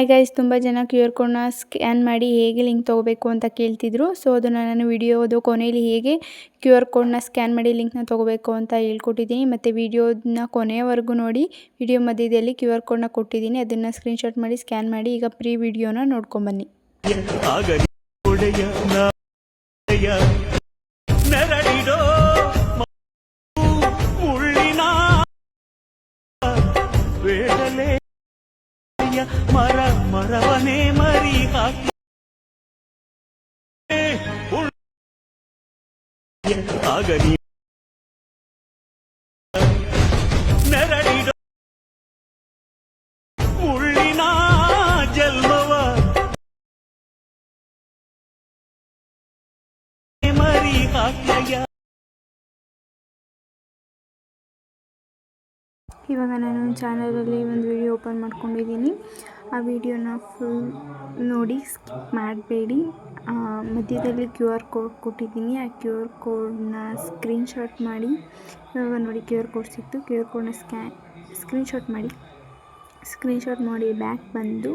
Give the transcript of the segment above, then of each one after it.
Hi guys, ತುಂಬ ಜನ QR ಕೋಡ್ನ ಸ್ಕ್ಯಾನ್ ಮಾಡಿ ಹೇಗೆ ಲಿಂಕ್ ತೊಗೋಬೇಕು ಅಂತ ಕೇಳ್ತಿದ್ರು. ಸೊ ಅದನ್ನು ನಾನು ವಿಡಿಯೋದು ಕೊನೆಯಲ್ಲಿ ಹೇಗೆ QR ಕೋಡ್ನ ಸ್ಕ್ಯಾನ್ ಮಾಡಿ ಲಿಂಕ್ನ ತೊಗೋಬೇಕು ಅಂತ ಹೇಳ್ಕೊಟ್ಟಿದ್ದೀನಿ. ಮತ್ತು ವಿಡಿಯೋನ ಕೊನೆಯವರೆಗೂ ನೋಡಿ. ವಿಡಿಯೋ ಮಧ್ಯದಲ್ಲಿ QR ಕೋಡ್ನ ಕೊಟ್ಟಿದ್ದೀನಿ, ಅದನ್ನು ಸ್ಕ್ರೀನ್ಶಾಟ್ ಮಾಡಿ ಸ್ಕ್ಯಾನ್ ಮಾಡಿ. ಈಗ ಪ್ರೀ ವಿಡಿಯೋನ ನೋಡ್ಕೊಂಬನ್ನಿ. ಮರವನೇ ಮರಿ ಹಾಕಿ ಆಗಲಿ ನೆರಳಿಡೋ ಮುಳ್ಳಿನ ಜನ್ಮವ ಮರಿ ಹಾಕ್ಯ. ಇವಾಗ ನಾನು ಚಾನಲಲ್ಲಿ ಒಂದು ವಿಡಿಯೋ ಓಪನ್ ಮಾಡ್ಕೊಂಡಿದ್ದೀನಿ. ಆ ವಿಡಿಯೋನ ಫುಲ್ ನೋಡಿ, ಸ್ಕಿಪ್ ಮಾಡಬೇಡಿ. ಮಧ್ಯದಲ್ಲಿ QR ಕೋಡ್ ಕೊಟ್ಟಿದ್ದೀನಿ. ಆ QR ಕೋಡ್ನ ಸ್ಕ್ರೀನ್ಶಾಟ್ ಮಾಡಿ. ಇವಾಗ ನೋಡಿ QR ಕೋಡ್ ಸಿಕ್ತು. QR ಕೋಡ್ನ ಸ್ಕ್ರೀನ್ಶಾಟ್ ಮಾಡಿ ಬ್ಯಾಕ್ ಬಂದು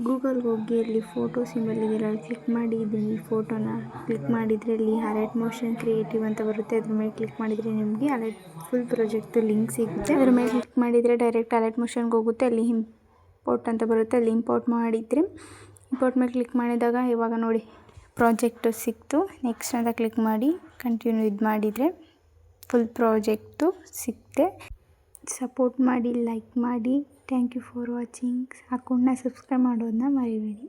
ಗೂಗಲ್ಗೆ ಹೋಗಿ ಅಲ್ಲಿ ಫೋಟೋ ಸಿಂಬಲ್ ಇದೆಯಲ್ಲ, ಅಲ್ಲಿ ಕ್ಲಿಕ್ ಮಾಡಿ. ಈ ಫೋಟೋನ ಕ್ಲಿಕ್ ಮಾಡಿದರೆ ಅಲ್ಲಿ ಅಲರ್ಟ್ ಮೋಷನ್ ಕ್ರಿಯೇಟಿವ್ ಅಂತ ಬರುತ್ತೆ. ಅದ್ರ ಮೇಲೆ ಕ್ಲಿಕ್ ಮಾಡಿದರೆ ನಿಮಗೆ ಅಲರ್ಟ್ ಫುಲ್ ಪ್ರಾಜೆಕ್ಟ್ ಲಿಂಕ್ ಸಿಗುತ್ತೆ. ಅದ್ರ ಮೇಲೆ ಕ್ಲಿಕ್ ಮಾಡಿದರೆ ಡೈರೆಕ್ಟ್ ಅಲರ್ಟ್ ಮೋಷನ್ಗೆ ಹೋಗುತ್ತೆ. ಅಲ್ಲಿ ಇಂಪೋರ್ಟ್ ಅಂತ ಬರುತ್ತೆ, ಅಲ್ಲಿ ಇಂಪೋರ್ಟ್ ಮಾಡಿದರೆ ಇಂಪೋರ್ಟ್ ಮೇಲೆ ಕ್ಲಿಕ್ ಮಾಡಿದಾಗ ಇವಾಗ ನೋಡಿ ಪ್ರಾಜೆಕ್ಟು ಸಿಕ್ತು. ನೆಕ್ಸ್ಟ್ ಅಂತ ಕ್ಲಿಕ್ ಮಾಡಿ ಕಂಟಿನ್ಯೂ ಮಾಡಿದರೆ ಫುಲ್ ಪ್ರಾಜೆಕ್ಟು ಸಿಕ್ತೆ. ಸಪೋರ್ಟ್ ಮಾಡಿ, ಲೈಕ್ ಮಾಡಿ. Thank you for watching. ಅಕೌಂಟ್ನ ಸಬ್ಸ್ಕ್ರೈಬ್ ಮಾಡೋದನ್ನ ಮರಿಬೇಡಿ.